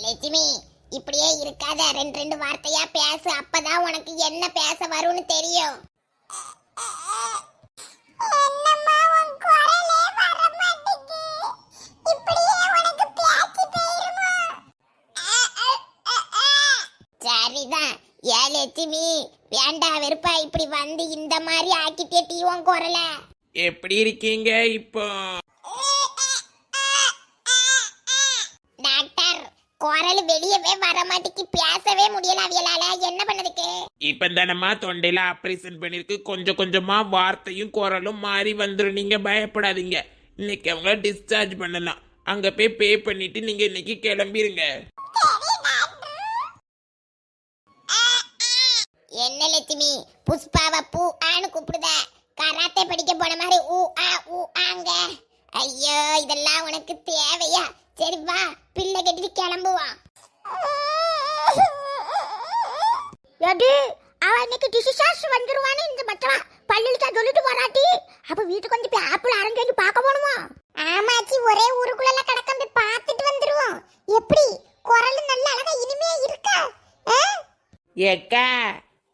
லட்சுமி, இப்படியே இருக்காத, ரெண்டு ரெண்டு வார்த்தையா பேசு, அப்பதான் உனக்கு என்ன பேச வரும்னு தெரியும். சரிதான் ஏ லட்சுமி, வேண்டா வெறுப்பா இப்படி வந்து இந்த மாதிரி ஆக்கிட்டே டீவன் குரல. எப்படி இருக்கீங்க இப்போ? டாக்டர், குரல் வெளியவே வர மாட்டேக்கு, பேசவே முடியல அவியலால, என்ன பண்ணதுக்கு? இப்ப தானம்மா தொண்டையில ஆபரேஷன் பண்ணிருக்கு, கொஞ்சம் கொஞ்சமா வார்த்தையும் குரலும் மாறி வந்துடும். நீங்க பயப்படாதீங்க. இன்னைக்கு அவங்கள டிஸ்சார்ஜ் பண்ணலாம். அங்க போய் பே பண்ணிட்டு நீங்க இன்னைக்கு கிளம்பிருங்க. என்ன லட்சுமி, புஷ்பாவை பூ ஆன்னு கூப்பிடுத? கராத்தே படிக்க போன மாதிரி ஊ ஆ ஊ ஆங்க. ஐயோ, இதெல்லாம் உனக்கு தேவையா? சரி வா, பிள்ளை கட்டிட்டு கிளம்புவான். அவன் இன்னைக்கு டிசிஷாஸ் வந்துருவான்னு இந்த மச்சான் பள்ளியில சொல்லிட்டு வராட்டி, அப்ப வீட்டுக்கு வந்து போய் ஆப்பிள் அரைஞ்சு வந்து பார்க்க போணுமா? ஆமாச்சி, ஒரே ஊருக்குள்ள கடக்கம் போய் பார்த்துட்டு வந்துருவோம். எப்படி குரல் நல்ல அழகா இனிமே இருக்கா? ஏக்கா,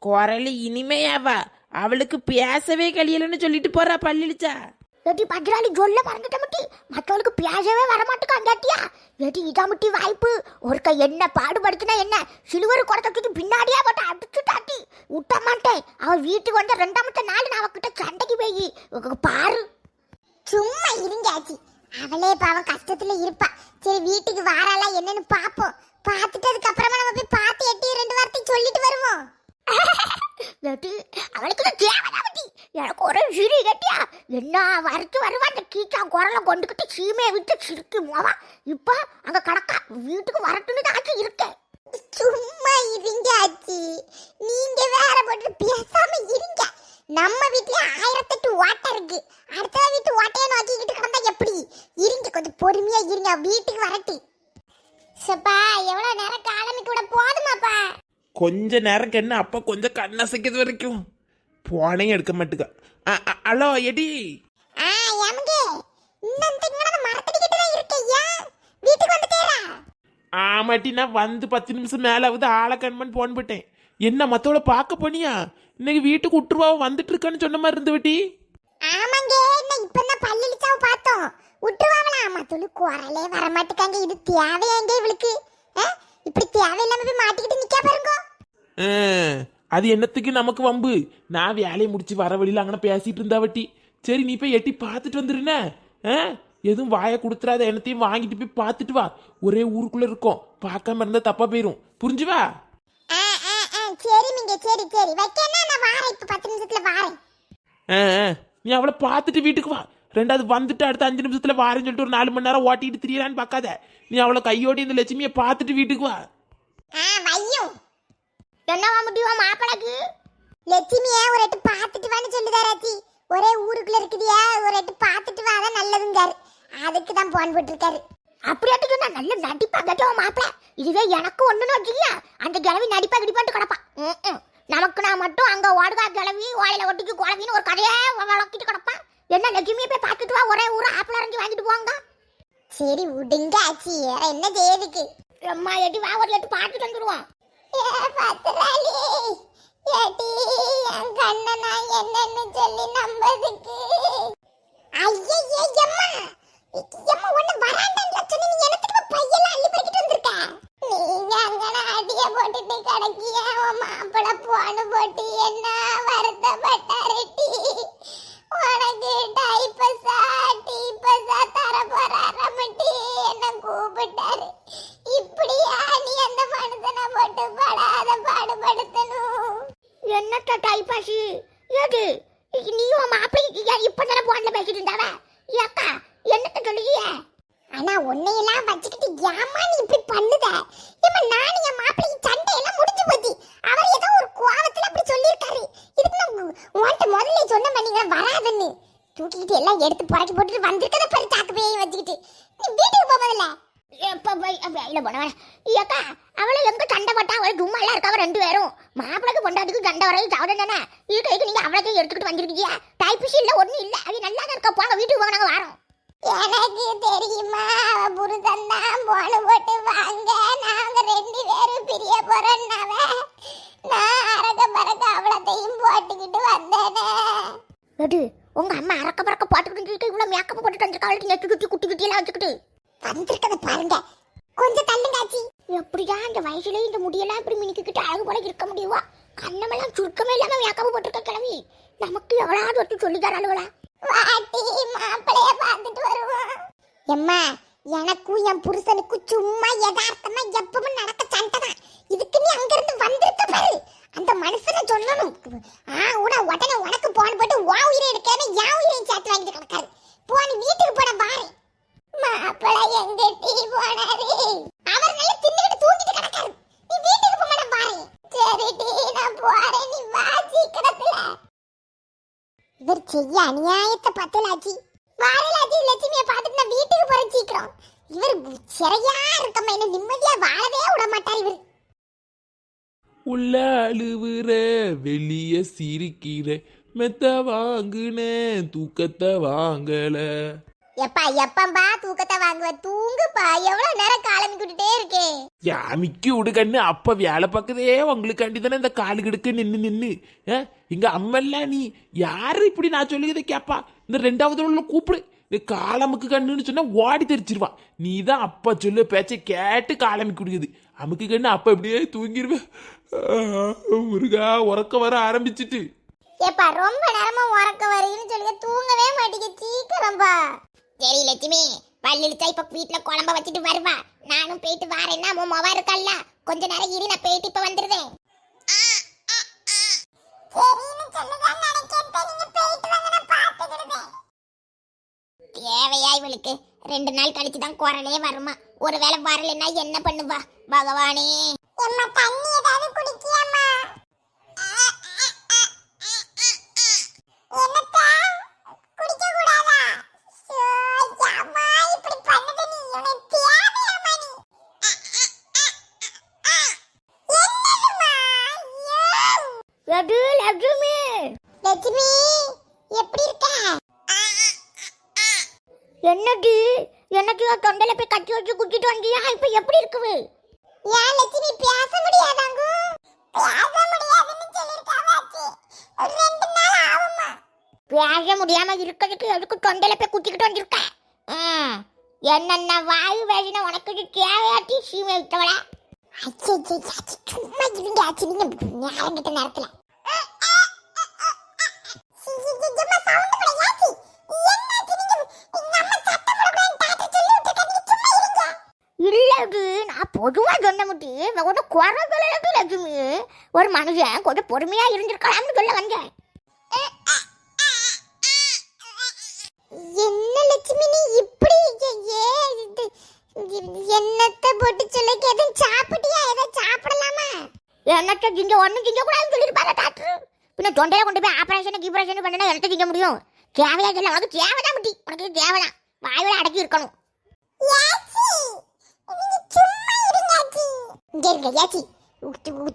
குரல் இனிமையாவா? அவளுக்கு பேசவே கழியலன்னு சொல்லிட்டு போறா பள்ளிச்சா. ஏட்டி பஜ்ராலி சொல்ல மறந்துட்ட முட்டி, மற்றவளுக்கு பேசவே வரமாட்டுக்கா அந்தாட்டியா? ஏட்டி இதா முட்டி வாய்ப்பு, ஒருக்க என்ன பாடுபடுத்தினா என்ன, சிலுவர் குடத்துக்கு பின்னாடியா போட்டு அடிச்சுட்டாட்டி விட்ட மாட்டேன். அவ வீட்டுக்கு வந்த 2ஆம் நாள் நான் அவகிட்ட சண்டைக்கு போய் பாரு. சும்மா இருங்காச்சி, அவளே பாவம் கஷ்டத்துல இருப்பா. சரி வீட்டுக்கு வாராளா என்னன்னு பாப்போம். பார்த்துட்டு அதுக்கப்புறமா நம்ம போய் பார்த்து எட்டி 2 வார்த்தை சொல்லிட்டு வருவோம். அவளுக்கு தேவையாவட்டி, எனக்கு ஒரு சிரி கட்டியா என்ன வரைக்கும் வருவா அந்த கீச்சா குரலை கொண்டுக்கிட்டு சீமையை விட்டு சிரிக்கு மோவா. இப்ப அங்க கடக்கா வீட்டுக்கு வரட்டுன்னு ஆச்சு இருக்கேன். சும்மா இருங்க ஆச்சி, நீங்க வேற போட்டு பேசாம இருங்க. நம்ம வீட்லயே 1008 ஓட்டை இருக்கு, அடுத்த வீட்டு ஓட்டையை நோக்கிக்கிட்டு கிடந்தா எப்படி? இருங்க, கொஞ்சம் பொறுமையா இருங்க, வீட்டுக்கு வரட்டு. சப்பா, எவ்வளவு நேரம் காலமி கூட போதுமாப்பா? கொஞ்ச நேரம் கண்ணு, அப்ப கொஞ்சம் கண்ணசைக்கிறது வரைக்கும் போனையும் எடுக்க மாட்டுக்கா. Hello eddy. ஆமாட்டி, நான் வந்து 10 நிமிஷம் மேலாவது ஆளை கண்மன் போன் போட்டேன். என்ன மத்தவளை பார்க்க போனியா? இன்னைக்கு வீட்டுக்கு விட்டுருவா வந்துட்டு இருக்கான்னு சொன்ன மாதிரி இருந்து வட்டி. ஆமாங்க, இப்பதான் பள்ளிச்சாவ பார்த்தோம். விட்டுருவாங்களா? மத்தவளு குரலே வர மாட்டேக்காங்க. இது தேவையாங்க இவளுக்கு? இப்படி தேவையில்லாம போய் மாட்டிக்கிட்டு நிக்கா பாருங்க. அது என்னத்துக்கு நமக்கு வம்பு? நான் வேலையை முடிச்சு வர வழியில அங்கே பேசிட்டு இருந்தா வட்டி. சரி நீ போய் எட்டி பார்த்துட்டு வந்துருன. எதுவும் வாயை கொடுத்துறாத, என்னத்தையும் வாங்கிட்டு போய் பார்த்துட்டு வா. ஒரே ஊருக்குள்ள இருக்கோம், பார்க்காம இருந்தா தப்பா போயிரும். புரிஞ்சுவா? சரி நீங்க, சரி சரி வைக்கன்னா நான் வாரேன், இப்ப 10 நிமிஷத்துல வாரேன். நீ அவளை பார்த்துட்டு வீட்டுக்கு வா. ரெண்டாவது வந்துட்டு அடுத்த 5 நிமிஷத்துல வாரேன்னு சொல்லிட்டு ஒரு 4 மணி நேரம் ஓட்டிட்டு திரியலான்னு பார்க்காத. நீ அவளை கையோடி இந்த லட்சுமியை பார்த்துட்டு வீட்டுக்கு வா. வையும் என்னவா முடியும் மாப்பிளைக்கு? லட்சுமியா ஒரு எட்டு பார்த்துட்டு வான்னு சொல்லுதாராச்சி. ஒரே ஊருக்குள்ள இருக்குதியா, ஒரு எட்டு பார்த்துட்டு வா, தான் நல்லதுங்காரு. அதுக்கு தான் போன் போட்டுருக்காரு. அப்படியாட்டு சொன்னா நல்ல நடிப்பா கட்டவா மாப்பிள. இதுவே எனக்கு ஒண்ணுன்னு வச்சுக்கியா, அந்த கிழவி நடிப்பா கிடிப்பான்ட்டு கிடப்பான். நமக்கு நான் மட்டும் அங்க ஓடுகா கிழவி வாயில ஒட்டிக்கு குழவின்னு ஒரு கதையே வளர்க்கிட்டு கிடப்பான். என்ன லட்சுமியை போய் பார்த்துட்டு வா, ஒரே ஊரு ஆப்பிள் அரைஞ்சி வாங்கிட்டு போவாங்க. சரி விடுங்க ஆச்சி, வேற என்ன செய்யுதுக்கு? அம்மா எட்டி வா, ஒரு எட்டு பார்த்துட்டு வந்துருவோம். என்னன்னு சொல்லி நம்பதுக்கு போட்டுட்டு கிடக்கிய மாப்பிள போன போட்டு என்ன வருத்தப்பட்டாருட்டி. உனக்கு டைப்பஸா டீப்பஸா தர போறாரமட்டி என்ன கூப்பிட்டாரு. இப்படியா நீ அந்த மனுஷனை போட்டு படாத பாடுபடுத்தணும்? என்னட்ட டைப்பஸு? ஏது நீயும் மாப்பிள்ளை இப்பதானே போன்ல பேசிட்டு இருந்தாவ? ஏக்கா என்னத்த சொல்லுகிய? ஆனா உன்னையெல்லாம் வச்சுக்கிட்டு ஏமா நீ இப்படி பண்ணுத? ஏமா நான் என் மாப்பிள்ளைக்கு சண்டை எல்லாம் முடிஞ்சு போச்சு. அவர் ஏதோ ஒரு கோவத்துல அப்படி சொல்லியிருக்காரு. இதுக்கு நான் உன்கிட்ட முதல்ல சொன்ன நீங்க வராதுன்னு தூக்கிக்கிட்டு எல்லாம் எடுத்து புறக்கி போட்டுட்டு வந்திருக்கத பெரிய தாக்கு போய் வச்சுக்கிட்டு நீ வீட்டுக்கு போவதில்ல. எப்ப போய் இல்ல போனவ ஏக்கா அவளை எங்க சண்டை போட்டா? அவளை சும்மா எல்லாம் இருக்காவ 2 பேரும். மாப்பிளைக்கு பொண்டாட்டிக்கு சண்டை வரையும் சாப்பிட தானே. இதுக்கு நீங்க அவளுக்கு எடுத்துக்கிட்டு வந்துருக்கீங்க. டைப்பிஷ் இல்ல ஒன்னும் இல்ல, அது நல்லா தான் இருக்கா. போங்க வீட்டுக்கு போங்க, நாங்க வரோம். எனக்கு தெரியுமா, புருஷன் தான் போன போட்டு வாங்க, நான் ரெண்டு பேரும் பிரிய போறேன்னாவ நான் அரக்க பறக்க அவ்வளோத்தையும் போட்டுக்கிட்டு வந்தேனே. எடு உங்க அம்மா அரக்க பறக்க போட்டுக்கிட்டு இவ்வளவு மேக்கப் போட்டுட்டு வந்திருக்காள், நெட்டு குட்டி குட்டி குட்டி எல்லாம் வச்சுக்கிட்டு வந்திருக்கத பாருங்க. கொஞ்சம் தள்ளுங்காச்சி. எப்படியா இந்த வயசுல இந்த முடியெல்லாம் இப்படி மினிக்கிட்டு அழகு போல இருக்க முடியுவா? கண்ணமெல்லாம் சுருக்கமே இல்லாம மேக்கப் போட்டிருக்க கிளவி. நமக்கு எவ்வளவு வச்சு சொல்லி தராளுவலா? வாட்டி மாப்பிளைய பார்த்துட்டு வருவோம். எம்மா எனக்கும் என் புருஷனுக்கும் சும்மா யதார்த்தமா எப்பவும் நடக்க சண்டை தான். இதுக்கு நீ அங்க இருந்து வந்திருக்க பாரு. அந்த மனுஷனை சொல்லணும். உடனே உனக்கு போன் போட்டு வா உயிரை எடுக்கன்னு என் உயிரையும் சேர்த்து வாங்கிட்டு கிடக்காரு. போ நீ வீட்டுக்கு போட பாரு. மாப்பிளை எங்க டீ போனாரு? அவர் நல்லா தின்னுக்கிட்டு தூங்கிட்டு கிடக்காரு. நீ வீட்டுக்கு போட பாரு. சரி டீ நான் போறேன், நீ வா சீக்கிரத்துல. இவர் செய்ய அநியாயத்தை பத்தலாச்சி. வாரலாச்சி லட்சுமியை பார்த்துட்டு நான் வீட்டுக்கு போறேன் சீக்கிரம். இவர் சிறையா இருக்கமா, என்ன நிம்மதியா வாழவே விட மாட்டார் இவர். உள்ள அழுவுற வெளிய சிரிக்கிற மெத்த வாங்குன தூக்கத்தை வாங்கல. எப்பம்பா தூக்கத்தை வாங்குவ? தூங்குப்பா, எவ்வளவு நேரம் காலமி கூட்டிட்டே இருக்கேன். யாமிக்கு விடுகண்ணு அப்ப வேலை பார்க்கதே உங்களுக்காண்டி தானே இந்த காலு கெடுக்க நின்னு இங்க அம்மல்ல நீ யாரு இப்படி நான் சொல்லுகிறத கேப்பா? இந்த ரெண்டாவது உள்ள கூப்பிடு. காலமுக்கு கண்ணுன்னு சொன்னா ஓடி தெரிச்சிருவா. நீ தான் அப்பா சொல்லு பேச்சை கேட்டு காலமி குடிக்குது. அமுக்கு கண்ணு அப்ப இப்படியே தூங்கிடுவேன். முருகா உறக்க வர ஆரம்பிச்சிட்டு. ஏப்பா ரொம்ப நேரமா உறக்க வருதுன்னு சொல்லி தூங்கவே மாட்டேங்க, சீக்கிரம்பா. சரி லட்சுமி, பள்ளிச்சா இப்ப வீட்டுல குழம்ப வச்சுட்டு வருவா. நானும் போயிட்டு வாரேன்னா உன் மொவா இருக்கல்ல, கொஞ்ச நேரம் இரு, நான் போயிட்டு இப்ப வந்துருவேன். தேவையா இவளுக்கு? 2 நாள் கழிச்சு தான் குரலே வருமா. ஒருவேளை வரலன்னா என்ன பண்ணுவா பகவானே. அம்மா தண்ணி ஏதாவது குடிக்கியாமா? என்னப்பா குடிக்க கூடாதா? அம்மா இப்படி பண்ணது நீ எனக்கு தேவையாமா? நீ என்னம்மா? எடு லட்சுமி, லட்சுமி எப்படி இருக்க? என்னடி எனக்கு தொண்டையில போய் கட்டி வச்சு குத்திட்டு வந்தியா? இப்ப எப்படி இருக்குது? ஏன் லட்சுமி பேச முடியாதாங்க? பேச முடியாதுன்னு சொல்லிருக்காவாச்சு. ஒரு 2 நாள் ஆகுமா? பேச முடியாம இருக்கிறதுக்கு எதுக்கு தொண்டையில போய் குத்திக்கிட்டு வந்திருக்க? என்னென்ன வாயு வேசினா உனக்கு தேவையாட்டி சீமை விட்டவளா? சும்மா இருங்க ஆச்சு, நீங்க நேரம் கிட்ட நேரத்துல இல்லது நான் பொதுவா சொன்ன முட்டி கொஞ்சம் குறவு லட்சுமி. ஒரு மனுஷன் கொஞ்சம் பொறுமையா இருந்திருக்கலாம்னு சொல்ல வந்தேன். என்ன லட்சுமி நீ இப்படி என்னத்தை போட்டு சொல்ல? எதுவும் சாப்பிட்டியா? எதாவது சாப்பிடலாமா? என்னத்த திங்க ஒன்றும் திங்க கூடாதுன்னு சொல்லியிருப்பாரு டாக்டர். பின்ன தொண்டையில கொண்டு போய் ஆப்ரேஷன் பண்ணா என்னத்த திங்க முடியும்? தேவையா இல்லை, உனக்கு தேவைதான் முட்டி, உனக்கு தேவைதான். வாயோட அடக்கி இருக்கணும்.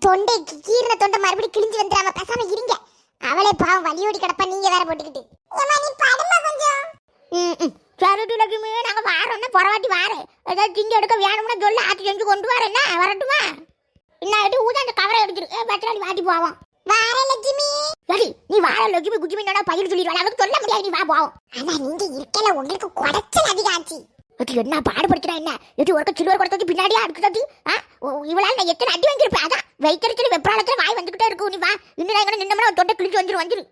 தொண்டை கீரண தொண்டை மறுபடியும் கிழிஞ்சு வந்துடாம பேசாம இருங்க. அவளே பாவம் வலியோடி கிடப்பா, நீங்க வேற போட்டுக்கிட்டு. சரி லட்சுமி, நாங்க வாரோம்னா பொறவாட்டி வாரேன். ஏதாவது திங்க எடுக்க வேணும்னா சொல்லி ஆத்தி செஞ்சு கொண்டு வரேன்னா வரட்டுமா? இன்னும் ஊதா அந்த கவரை எடுத்துரு, பத்திராடி வாட்டி போவோம். வார லட்சுமி. சரி நீ வார லட்சுமி குஜ்மி பயிர் சொல்லிடுவாள், அவருக்கு சொல்ல முடியாது. நீ வா போவோம். ஆனா நீங்க இருக்கல, உங்களுக்கு குடைச்சல் அதிகம் ஆச்சு. அது என்ன பாடுபடுத்துறா? என்ன எது ஒரு சில்வர் கொடுத்தது பின்னாடியா அடுத்தது? இவளால் நான் எத்தனை அடி வாங்கியிருப்பேன். அதான் வைத்தறிச்சல் வெப்பராளத்துல வாய் வந்துகிட்டே இருக்கும். நீ வா, இன்னும் நின்னோம்னா தொண்டை கிழிச்சு வந்துரு.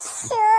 So